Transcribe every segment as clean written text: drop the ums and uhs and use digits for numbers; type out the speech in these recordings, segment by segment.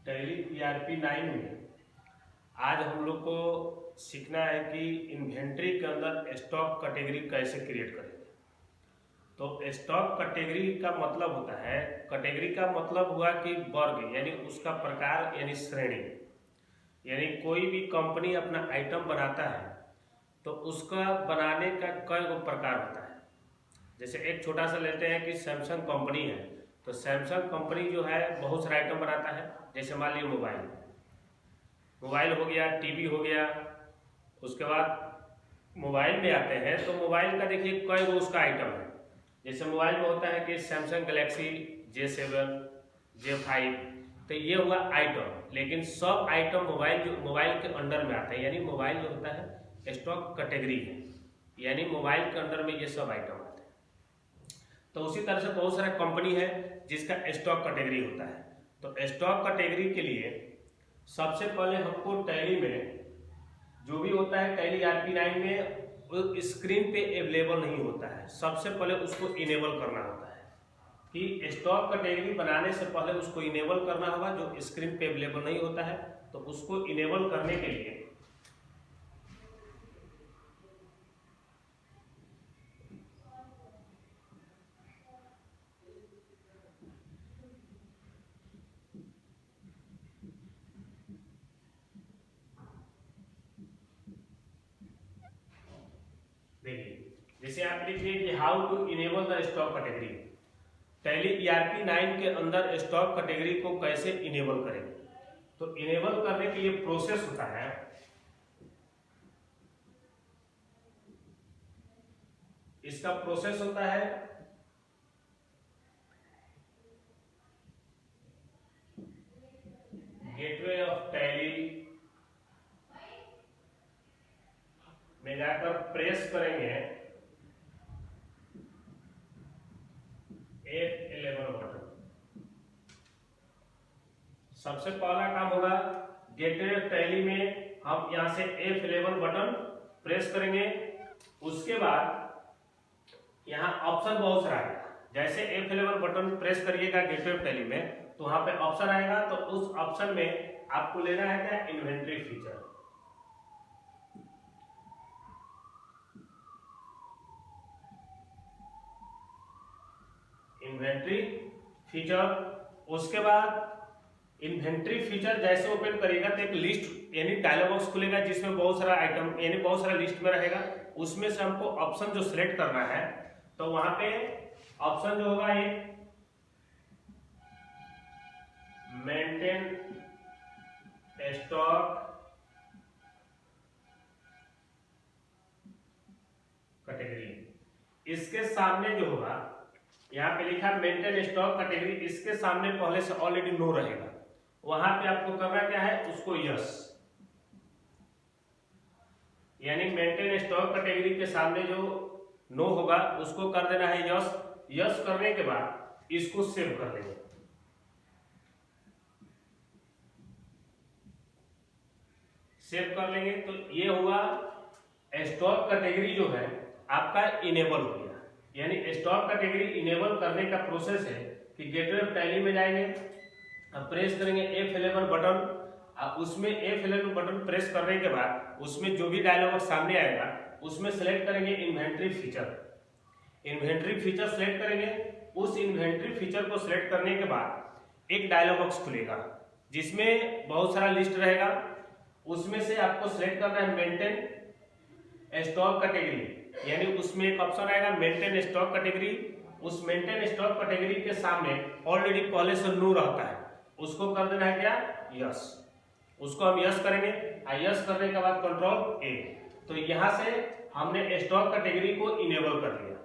Tally ERP 9 में आज हम लोग को सीखना है कि इन्वेंट्री के अंदर स्टॉक कैटेगरी कैसे क्रिएट करेंगे। तो स्टॉक कैटेगरी का मतलब होता है, कैटेगरी का मतलब हुआ कि वर्ग यानी उसका प्रकार यानी श्रेणी। यानी कोई भी कंपनी अपना आइटम बनाता है तो उसका बनाने का कई गो प्रकार होता है। जैसे एक छोटा सा लेते हैं कि सैमसंग कंपनी है, तो सैमसंग कंपनी जो है बहुत सारा आइटम बनाता है। जैसे मान लीजिए मोबाइल हो गया, टीवी हो गया। उसके बाद मोबाइल में आते हैं तो मोबाइल का देखिए कई गो उसका आइटम है। जैसे मोबाइल में होता है कि सैमसंग गैलेक्सी J7, J5, तो ये हुआ आइटम। लेकिन सब आइटम मोबाइल के अंडर में आता है, यानी मोबाइल जो होता है स्टॉक कैटेगरी है, यानी मोबाइल के अंडर में ये सब आइटम आते हैं। तो उसी तरह से बहुत सारा कंपनी है जिसका स्टॉक कैटेगरी होता है। तो स्टॉक कैटेगरी के लिए सबसे पहले हमको टैली में जो भी होता है, टैली ईआरपी 9 में वो स्क्रीन पे अवेलेबल नहीं होता है। सबसे पहले उसको इनेबल करना होता है कि स्टॉक कैटेगरी बनाने से पहले उसको इनेबल करना होगा। जो स्क्रीन पे अवेलेबल नहीं होता है तो उसको इनेबल करने के लिए देखिए, जैसे आप लिखिए कि how to enable the stock category. Tally ERP 9 के अंदर स्टॉक कैटेगरी को कैसे इनेबल करेंगे। तो इनेबल करने के लिए प्रोसेस होता है। इसका प्रोसेस होता है गेटवे ऑफ टैली में जाकर प्रेस करेंगे F11 बटन। सबसे पहला काम होगा गेटवे ऑफ टैली में हम यहां से F11 बटन प्रेस करेंगे। उसके बाद यहाँ ऑप्शन बहुत सारा आएगा। जैसे F11 बटन प्रेस करिएगा गेटवे ऑफ टैली में तो वहां पे ऑप्शन आएगा। तो उस ऑप्शन में आपको लेना है क्या, इन्वेंट्री फीचर। Inventory feature. उसके बाद इन्वेंट्री फीचर जैसे ओपन करिएगा तो एक लिस्ट यानी डायलॉग बॉक्स खुलेगा जिसमें बहुत सारा आइटम यानी बहुत सारा लिस्ट में रहेगा। उसमें से हमको ऑप्शन जो सिलेक्ट करना है तो वहां पे ऑप्शन जो होगा ये मेंटेन स्टॉक कैटेगरी। इसके सामने जो होगा यहाँ पे लिखा मेंटेन स्टॉक कैटेगरी, इसके सामने पहले से ऑलरेडी नो रहेगा। वहां पे आपको करना क्या है, उसको यस, यानी मेंटेन स्टॉक कैटेगरी के सामने जो नो होगा उसको कर देना है यस। यस करने के बाद इसको सेव कर देंगे। सेव कर लेंगे तो ये हुआ स्टॉक कैटेगरी जो है आपका इनेबल हो गया। यानी स्टॉक कैटेगरी इनेबल करने का प्रोसेस है कि गेटवे ऑफ टैली में जाएंगे, अब प्रेस करेंगे F11 बटन। उसमें F11 बटन प्रेस करने के बाद उसमें जो भी डायलॉग सामने आएगा उसमें सेलेक्ट करेंगे inventory feature. Inventory feature select करेंगे। उस इन्वेंट्री फीचर को सिलेक्ट करने के बाद एक डायलॉग बॉक्स खुलेगा जिसमें बहुत सारा लिस्ट रहेगा। उसमें से आपको सिलेक्ट करना है मेंटेन स्टॉक कैटेगरी, यानी उसमें एक ऑप्शन आएगा मेंटेन स्टॉक कैटेगरी। उस मेंटेन स्टॉक कैटेगरी के सामने ऑलरेडी पहले से नो रहता है, उसको कर देना है क्या, यस। उसको हम यस करेंगे। यस करने के बाद कंट्रोल ए। तो यहां से हमने स्टॉक कैटेगरी को इनेबल कर दिया।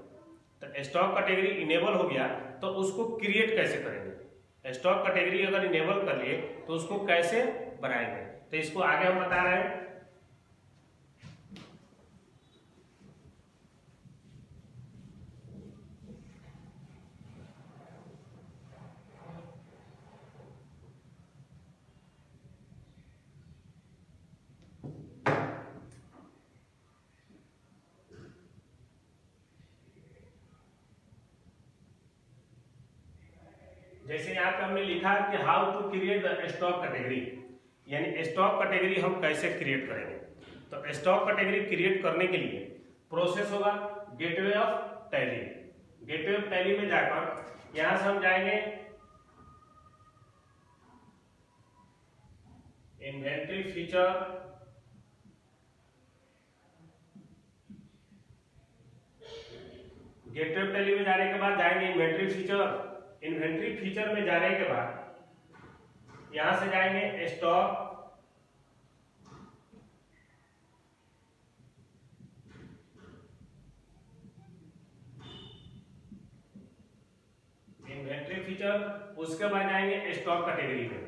तो स्टॉक कैटेगरी इनेबल हो गया तो उसको क्रिएट कैसे करेंगे। स्टॉक कैटेगरी अगर इनेबल कर लिए तो उसको कैसे बनाएंगे, तो इसको आगे हम बता रहे हैं। जैसे यहाँ पे हमने लिखा कि how to create the stock category, यानी स्टॉक कैटेगरी हम कैसे क्रिएट करेंगे। तो स्टॉक कैटेगरी क्रिएट करने के लिए प्रोसेस होगा gateway of tally. Gateway of tally में जाकर यहां से हम जाएंगे inventory feature, gateway of tally में जाने के बाद जाएंगे इन्वेंट्री फीचर। इन्वेंट्री फीचर में जाने के बाद यहां से जाएंगे स्टॉक, इन्वेंट्री फीचर, उसके बाद जाएंगे स्टॉक कैटेगरी में।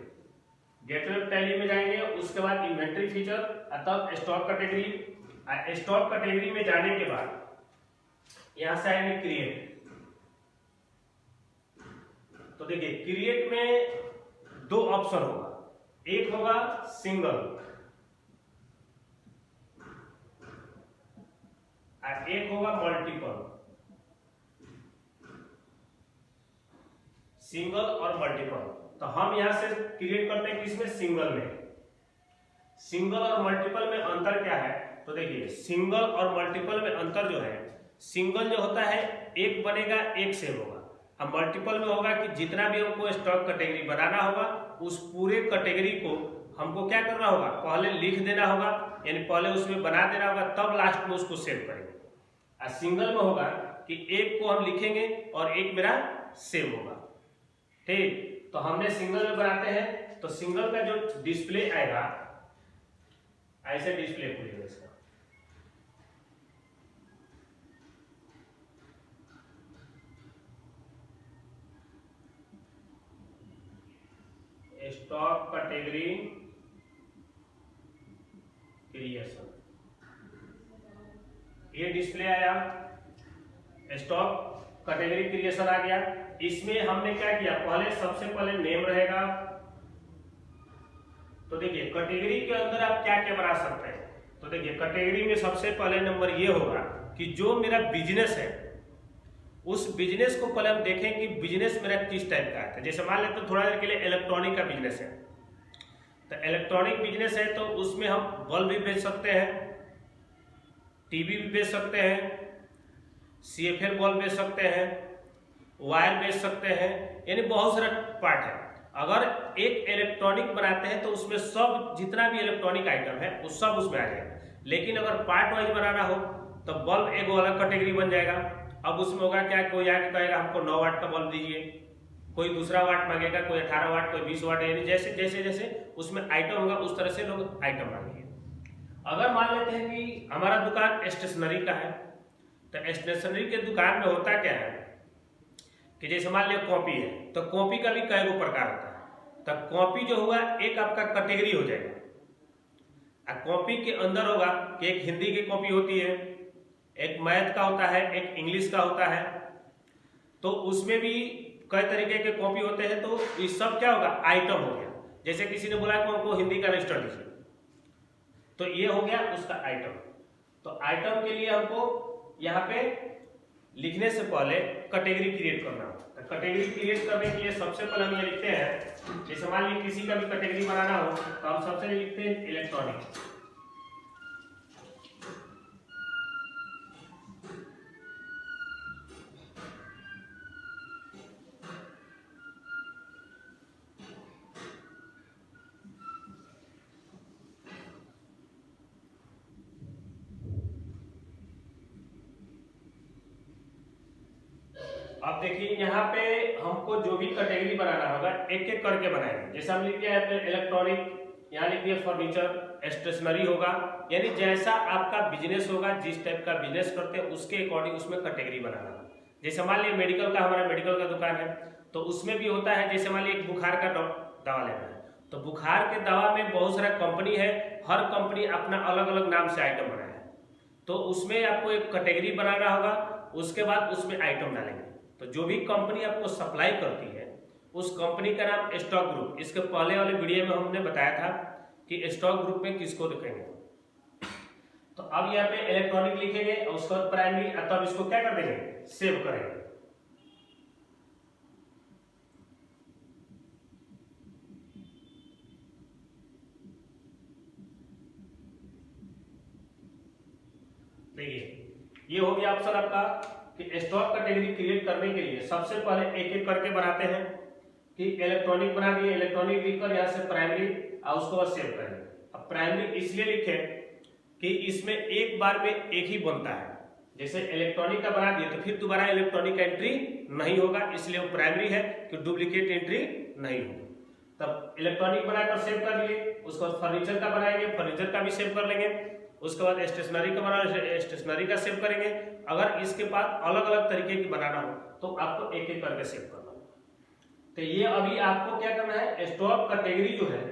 गेटवे ऑफ टैली में जाएंगे, उसके बाद इन्वेंट्री फीचर, तब स्टॉक कैटेगरी। स्टॉक कैटेगरी में जाने के बाद यहां से आएंगे क्रिएट। तो देखिए क्रिएट में दो ऑप्शन होगा, एक होगा सिंगल और एक होगा मल्टीपल। सिंगल और मल्टीपल, तो हम यहां से क्रिएट करते हैं किसमें, सिंगल में। सिंगल और मल्टीपल में अंतर क्या है, तो देखिए सिंगल और मल्टीपल में अंतर जो है, सिंगल जो होता है एक बनेगा एक सेव होगा, अब मल्टीपल में होगा कि जितना भी हमको स्टॉक कैटेगरी बनाना होगा उस पूरे कैटेगरी को हमको क्या करना होगा, पहले लिख देना होगा, यानी पहले उसमें बना देना होगा, तब लास्ट में उसको सेव करेंगे। और सिंगल में होगा कि एक को हम लिखेंगे और एक मेरा सेव होगा। ठीक, तो हमने सिंगल में बनाते हैं, तो सिंगल का जो डिस्प्ले आएगा ऐसे डिस्प्ले खुलेगा इसका। स्टॉक कैटेगरी क्रिएशन, ये डिस्प्ले आया, स्टॉक कैटेगरी क्रिएशन आ गया। इसमें हमने क्या किया, पहले सबसे पहले नेम रहेगा। तो देखिए कैटेगरी के अंदर आप क्या क्या बना सकते हैं, तो देखिए कैटेगरी में सबसे पहले नंबर ये होगा कि जो मेरा बिजनेस है उस बिजनेस को पहले हम देखें कि बिजनेस मेरा किस टाइप का है। जैसे मान लेते हैं थोड़ा देर के लिए इलेक्ट्रॉनिक का बिजनेस है, तो इलेक्ट्रॉनिक बिजनेस है तो उसमें हम बल्ब भी बेच सकते हैं, टीवी भी बेच सकते हैं, CFL बल्ब बेच सकते हैं, वायर बेच सकते हैं, यानी बहुत सारा पार्ट है। अगर एक इलेक्ट्रॉनिक बनाते हैं तो उसमें सब जितना भी इलेक्ट्रॉनिक आइटम है वो सब उसमें आ जाएगा। लेकिन अगर पार्ट वाइज बनाना हो तो बल्ब एक अलग कैटेगरी बन जाएगा। अब उसमें होगा क्या, कोई आके कहेगा हमको 9 वाट का बल्ब दीजिए, कोई दूसरा वाट मांगेगा, कोई 18 वाट, कोई 20 वाट, यानी जैसे जैसे जैसे उसमें आइटम होगा उस तरह से लोग आइटम मांगेंगे। अगर मान लेते हैं कि हमारा दुकान स्टेशनरी का है, तो स्टेशनरी के दुकान में होता क्या है कि जैसे मान लिया कॉपी है, तो कॉपी का भी कई गो प्रकार होता है। तो कॉपी जो होगा एक आपका कैटेगरी हो जाएगा, और कॉपी के अंदर होगा कि एक हिंदी की कॉपी होती है, एक मैथ का होता है, एक इंग्लिश का होता है, तो उसमें भी कई तरीके के कॉपी होते हैं। तो ये सब क्या होगा, आइटम हो गया। जैसे किसी ने बोला कि हमको हिंदी का रजिस्टर दीजिए, तो ये हो गया उसका आइटम। तो आइटम के लिए हमको यहाँ पे लिखने से पहले कैटेगरी क्रिएट करना होगा। तो कैटेगरी क्रिएट करने के लिए सबसे पहले हम ये लिखते हैं, जैसे मान लीजिए किसी का भी कैटेगरी बनाना हो तो हम सबसे लिखते हैं इलेक्ट्रॉनिक। अब देखिए यहाँ पे हमको जो भी कैटेगरी बनाना होगा एक एक करके बनाएंगे। जैसे हम लिख दिया है इलेक्ट्रॉनिक, यहाँ लिख दिया फर्नीचर, स्टेशनरी होगा, यानी जैसा आपका बिजनेस होगा, जिस टाइप का बिजनेस करते हैं उसके अकॉर्डिंग उसमें कैटेगरी बनाना होगा। जैसे मान लीजिए मेडिकल का, हमारा मेडिकल का दुकान है, तो उसमें भी होता है, जैसे मान लीजिए एक बुखार का दवा लेना है, तो बुखार के दवा में बहुत सारा कंपनी है, हर कंपनी अपना अलग अलग नाम से आइटम बनाया है, तो उसमें आपको एक कैटेगरी बनाना होगा, उसके बाद उसमें आइटम डालेंगे। तो जो भी कंपनी आपको सप्लाई करती है उस कंपनी का नाम स्टॉक ग्रुप, इसके पहले वाले वीडियो में हमने बताया था कि स्टॉक ग्रुप में किसको लिखेंगे। तो अब यहाँ पे इलेक्ट्रॉनिक लिखेंगे और उसके बाद प्राइमरी, तब इसको क्या कर देंगे, सेव करेंगे। देखिए ये हो गया ऑप्शन आपका कि स्टॉक कैटेगरी क्रिएट करने के लिए सबसे पहले एक एक करके बनाते हैं कि इलेक्ट्रॉनिक बना दिए, इलेक्ट्रॉनिक लिखकर यहाँ से प्राइमरी और उसको बाद सेव करेंगे। अब प्राइमरी इसलिए लिखे कि इसमें एक बार में एक ही बनता है, जैसे इलेक्ट्रॉनिक का बना दिए तो फिर दोबारा इलेक्ट्रॉनिक एंट्री नहीं होगा, इसलिए वो प्राइमरी है कि डुप्लीकेट एंट्री नहीं होगी। तब इलेक्ट्रॉनिक बनाकर सेव कर लिए, उसके बाद फर्नीचर का बनाएंगे, फर्नीचर का भी सेव कर लेंगे, उसके बाद स्टेशनरी का बना स्टेशनरी का सेव करेंगे। अगर इसके बाद अलग अलग तरीके की बनाना हो तो आपको एक एक करके सेव करना होगा। तो ये अभी आपको क्या करना है, स्टॉक कैटेगरी जो है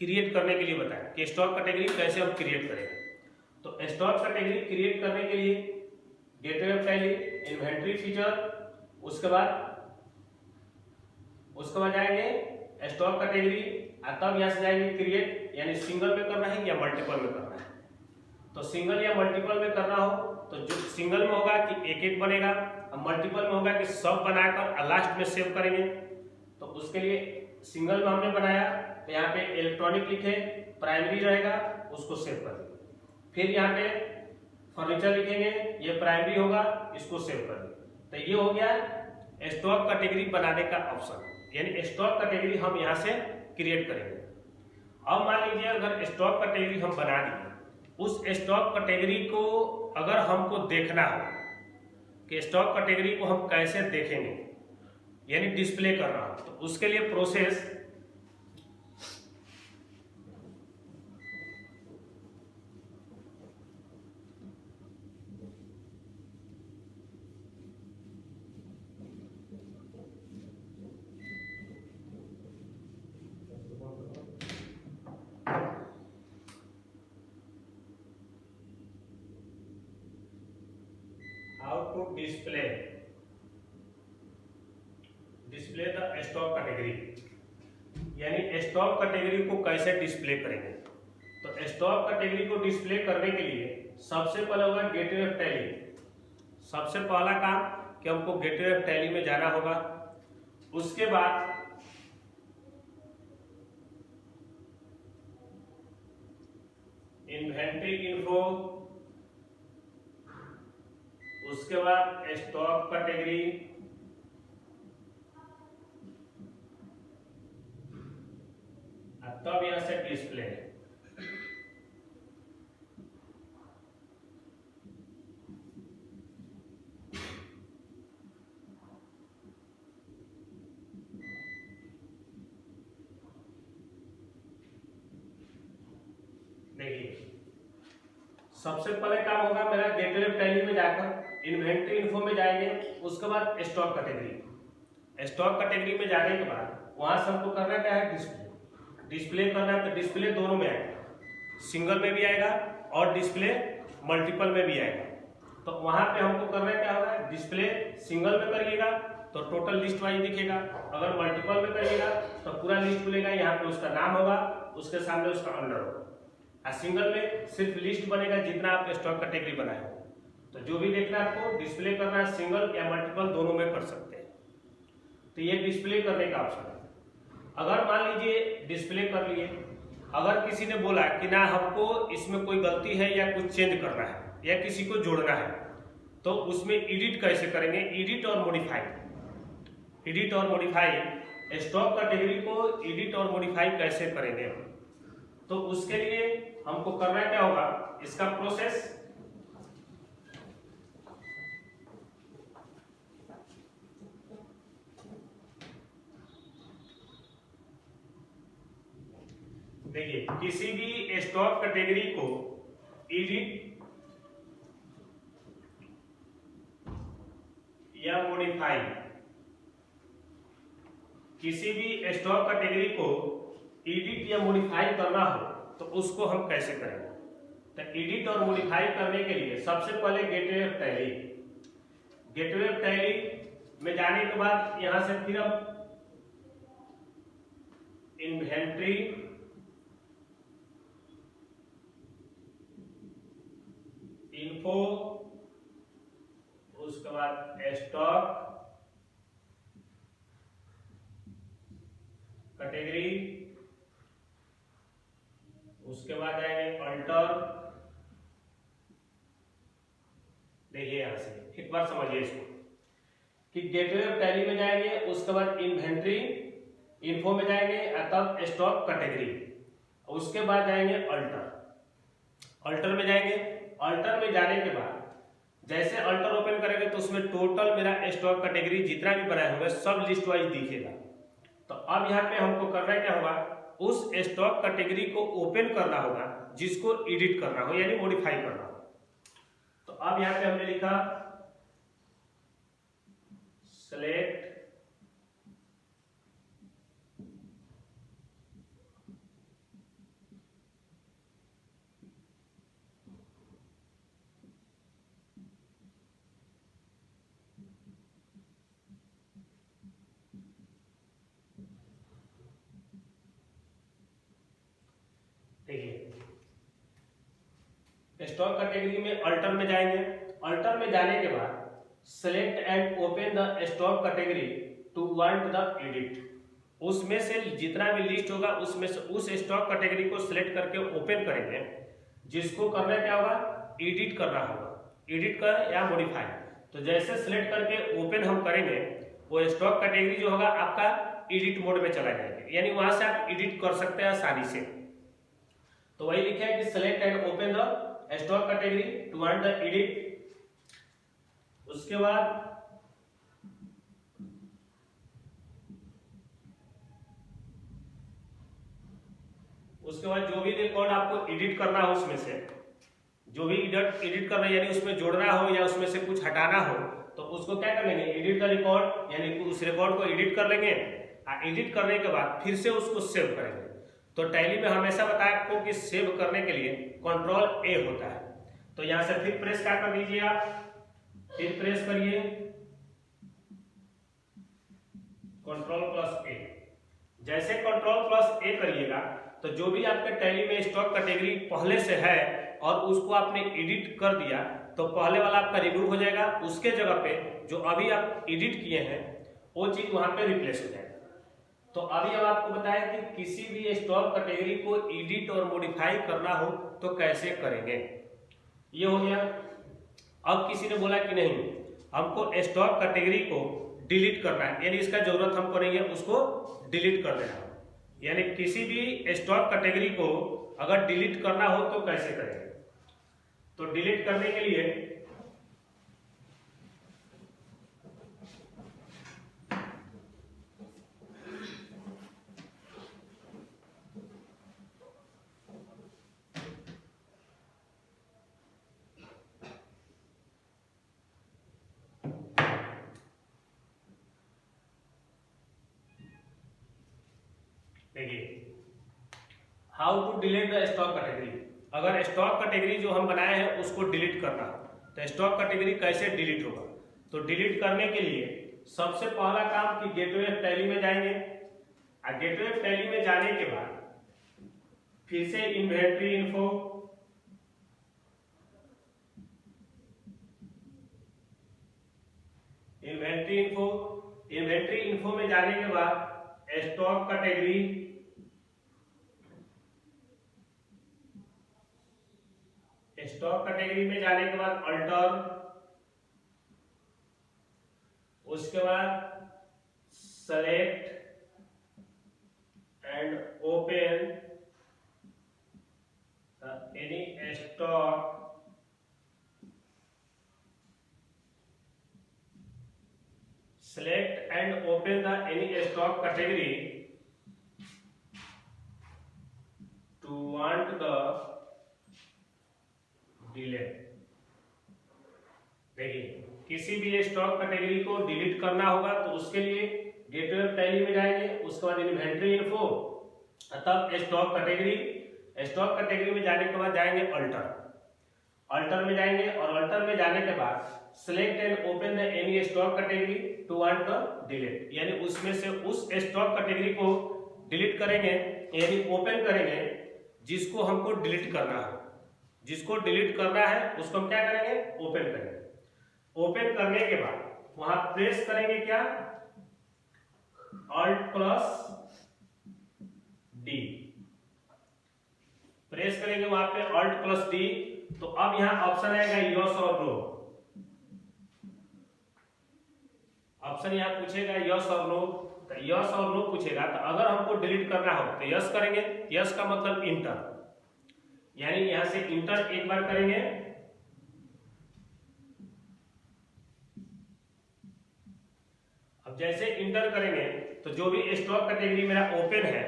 क्रिएट करने के लिए बताया कि स्टॉक कैटेगरी कैसे हम क्रिएट करेंगे। तो स्टॉक कैटेगरी क्रिएट करने के लिए gateway of tally, inventory feature, उसके बाद जाएंगे स्टॉक कैटेगरी, तब यहाँ से जाएंगे क्रिएट, यानी सिंगल में करना है या मल्टीपल में करना है। तो सिंगल या मल्टीपल में करना हो तो जो सिंगल में होगा कि एक एक बनेगा, और मल्टीपल में होगा कि सब बनाकर लास्ट में सेव करेंगे। तो उसके लिए सिंगल में हमने बनाया तो यहाँ पे इलेक्ट्रॉनिक लिखे, प्राइमरी रहेगा, उसको सेव कर देंगे। फिर यहाँ पे फर्नीचर लिखेंगे, ये प्राइमरी होगा, इसको सेव कर देंगे। तो ये हो गया स्टॉक कैटेगरी बनाने का ऑप्शन, यानी स्टॉक कैटेगरी हम यहाँ से क्रिएट करेंगे। अब मान लीजिए अगर स्टॉक कैटेगरी हम बना दिए, उस स्टॉक कैटेगरी को अगर हमको देखना हो कि स्टॉक कैटेगरी को हम कैसे देखेंगे, यानी डिस्प्ले करना हो, तो उसके लिए process display the stock category, यानी स्टॉक कैटेगरी को कैसे डिस्प्ले करेंगे। तो स्टॉक कैटेगरी को डिस्प्ले करने के लिए सबसे पहले होगा गेटवे ऑफ टैली। सबसे पहला काम कि हमको गेटवे ऑफ टैली में जाना होगा, उसके बाद इन्वेंट्री इन्फो, उसके बाद स्टॉक कैटेगरी, तब यहां से डिस्प्ले। देखिए सबसे पहले काम होगा मेरा गेटवे ऑफ टैली में जाकर इन्वेंट्री इन्फो में जाएंगे, उसके बाद स्टॉक कैटेगरी। स्टॉक कैटेगरी में जाने के बाद वहां से हमको करना क्या है, डिस्प्ले करना है। तो डिस्प्ले दोनों में आएगा, सिंगल में भी आएगा और डिस्प्ले मल्टीपल में भी आएगा। तो वहां पे हमको करना क्या होगा, डिस्प्ले सिंगल में करिएगा तो टोटल लिस्ट वाइज दिखेगा, अगर मल्टीपल में करिएगा तो पूरा लिस्ट मिलेगा, यहाँ पे उसका नाम होगा, उसके सामने उसका अंडर होगा। और सिंगल में सिर्फ लिस्ट बनेगा जितना आप स्टॉक कैटेगरी बनाए हो। तो जो भी देखना है आपको डिस्प्ले करना है, सिंगल या मल्टीपल दोनों में कर सकते हैं। तो ये डिस्प्ले करने का ऑप्शन है। अगर मान लीजिए डिस्प्ले कर लिए, अगर किसी ने बोला कि ना हमको इसमें कोई गलती है या कुछ चेंज करना है या किसी को जोड़ना है, तो उसमें एडिट कैसे करेंगे, एडिट और मॉडिफाई। एडिट और मॉडिफाई, स्टॉक कैटेगरी को एडिट और मॉडिफाई कैसे करेंगे, तो उसके लिए हमको करना क्या होगा, इसका प्रोसेस देखिए, किसी भी स्टॉक कैटेगरी को एडिट या मॉडिफाई, किसी भी स्टॉक कैटेगरी को एडिट या मॉडिफाई करना हो तो उसको हम कैसे करेंगे। तो एडिट और मॉडिफाई करने के लिए सबसे पहले gateway of tally, gateway of tally में जाने के बाद यहां से फिर हम इन्वेंट्री, इन्फो, उसके बाद स्टॉक कैटेगरी, उसके बाद आएंगे अल्टर, देखिए यहाँ से एक बार समझिए इसको कि गेटवे ऑफ टैली में जाएंगे, उसके बाद इन्वेंट्री इन्फो में जाएंगे, तब स्टॉक कैटेगरी, उसके बाद जाएंगे अल्टर। अल्टर में जाएंगे, अल्टर में जाने के बाद जैसे अल्टर ओपन करेंगे तो उसमें टोटल मेरा स्टॉक कैटेगरी जितना भी बनाए होंगे सब लिस्ट वाइज दिखेगा। तो अब यहाँ पे हमको करना क्या होगा, उस स्टॉक कैटेगरी को ओपन करना होगा जिसको एडिट करना हो यानी मॉडिफाई करना हो। तो अब यहाँ पे हमने लिखा सेलेक्ट स्टॉक कैटेगरी में अल्टर में जाएंगे, अल्टर में जाने के बाद select and open the stock category to want the edit. उसमें से जितना भी लिस्ट होगा उसमें से उस स्टॉक कैटेगरी को सिलेक्ट करके ओपन करेंगे, जिसको करना क्या होगा, एडिट करना होगा, एडिट कर या मॉडिफाई। तो जैसे सिलेक्ट करके ओपन हम करेंगे वो स्टॉक कैटेगरी जो होगा आपका एडिट मोड में चला जाएगा, यानी वहां से आप एडिट कर सकते हैं आसानी से। तो वही लिखा है कि select and open the stock category to want the edit. उसके बाद जो भी रिकॉर्ड आपको एडिट करना हो, उसमें से जो भी एडिट करना है यानी उसमें जोड़ना हो या उसमें से कुछ हटाना हो, तो उसको क्या कर लेंगे, एडिट द रिकॉर्ड, यानी उस रिकॉर्ड को एडिट कर लेंगे। एडिट करने के बाद फिर से उसको सेव करेंगे। तो टैली में हमेशा बताया आपको कि सेव करने के लिए कंट्रोल ए होता है। तो यहां से फिर प्रेस क्या कर दीजिए आप, फिर प्रेस करिए Ctrl+A। जैसे Ctrl+A करिएगा तो जो भी आपके टैली में स्टॉक कैटेगरी पहले से है और उसको आपने एडिट कर दिया तो पहले वाला आपका रिमूव हो जाएगा, उसके जगह पे जो अभी आप एडिट किए हैं वो चीज वहां पे रिप्लेस हो जाएगा। तो अभी हम आपको बताया कि किसी भी स्टॉक कैटेगरी को एडिट और मॉडिफाई करना हो तो कैसे करेंगे, ये हो गया। अब किसी ने बोला कि नहीं हमको स्टॉक कैटेगरी को डिलीट करना है, यानी इसका जरूरत हमको नहीं है, उसको डिलीट कर देना। यानी किसी भी स्टॉक कैटेगरी को अगर डिलीट करना हो तो कैसे करेंगे। तो डिलीट करने के लिए देखिए how to delete the stock category. अगर स्टॉक कैटेगरी जो हम बनाए हैं उसको डिलीट करना तो स्टॉक कैटेगरी कैसे डिलीट होगा। तो डिलीट करने के लिए सबसे पहला काम कि गेटवे ऑफ टैली में जाएंगे। गेटवे ऑफ टैली में जाने के बाद फिर से इन्वेंट्री इन्फो, इन्वेंट्री इन्फो में जाने के बाद स्टॉक कैटेगरी, स्टॉक कैटेगरी में जाने के बाद अल्टर, उसके बाद select and open any stock select and open the any stock category to want the delete। देखिए किसी भी स्टॉक कैटेगरी को डिलीट करना होगा तो उसके लिए गेटवे ऑफ टैली में जाएंगे, उसके बाद इन्वेंट्री इन्फो, तब स्टॉक कैटेगरी में जाने के बाद जाएंगे अल्टर में जाएंगे और अल्टर में जाने के बाद select and open the any stock category to want the delete, यानी उसमें से उस स्टॉक कैटेगरी को डिलीट करेंगे यानी ओपन करेंगे जिसको हमको डिलीट करना है। जिसको डिलीट करना है उसको हम क्या करेंगे, ओपन करेंगे। ओपन करने के बाद वहां प्रेस करेंगे क्या, Alt+D प्रेस करेंगे वहां पे Alt+D। तो अब यहाँ ऑप्शन आएगा यस और नो। ऑप्शन यहाँ पूछेगा यस और नो, तो यस और नो पूछेगा, तो अगर हमको डिलीट करना हो तो यस करेंगे। यस का मतलब इंटर, यानी यहां से इंटर एक बार करेंगे, अब जैसे इंटर करेंगे तो जो भी स्टॉक कैटेगरी मेरा ओपन है,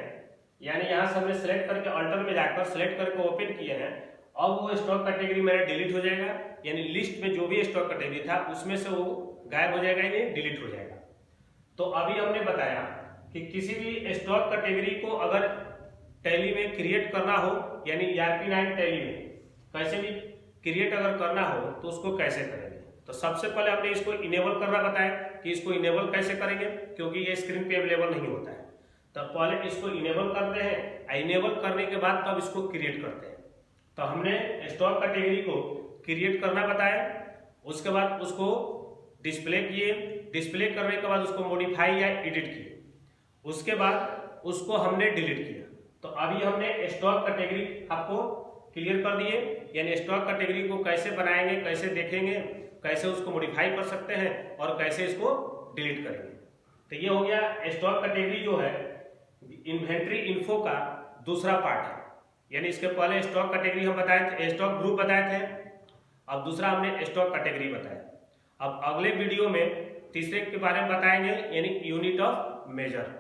यानी यहां से हमने सेलेक्ट करके अल्टर में जाकर सेलेक्ट करके ओपन किए हैं, अब वो स्टॉक कैटेगरी मेरा डिलीट हो जाएगा, यानी लिस्ट में जो भी स्टॉक कैटेगरी था उसमें से वो गायब हो जाएगा, यानी डिलीट हो जाएगा। तो अभी हमने बताया कि किसी भी स्टॉक कैटेगरी को अगर टैली में क्रिएट करना हो, यानी ERP9 टैली में कैसे भी क्रिएट अगर करना हो तो उसको कैसे करेंगे। तो सबसे पहले हमने इसको इनेबल करना बताया कि इसको इनेबल कैसे करेंगे, क्योंकि ये स्क्रीन पे अवेलेबल नहीं होता है। तो पहले इसको इनेबल करते हैं, इनेबल करने के बाद तब इसको क्रिएट करते हैं। तो हमने स्टॉक कैटेगरी को क्रिएट करना बताया, उसके बाद उसको डिस्प्ले किए, डिस्प्ले करने के बाद उसको मॉडिफाई या एडिट किए, उसके बाद उसको हमने डिलीट किया। तो अभी हमने स्टॉक कैटेगरी आपको क्लियर कर दिए, यानी स्टॉक कैटेगरी को कैसे बनाएंगे, कैसे देखेंगे, कैसे उसको मॉडिफाई कर सकते हैं और कैसे इसको डिलीट करेंगे। तो ये हो गया स्टॉक कैटेगरी जो है इन्वेंट्री इन्फो का दूसरा पार्ट है, यानी इसके पहले स्टॉक कैटेगरी हम बताए थे, स्टॉक ग्रुप बताए थे, अब दूसरा हमने स्टॉक कैटेगरी बताया। अब अगले वीडियो में तीसरे के बारे में बताएंगे, यानी यूनिट ऑफ मेजर।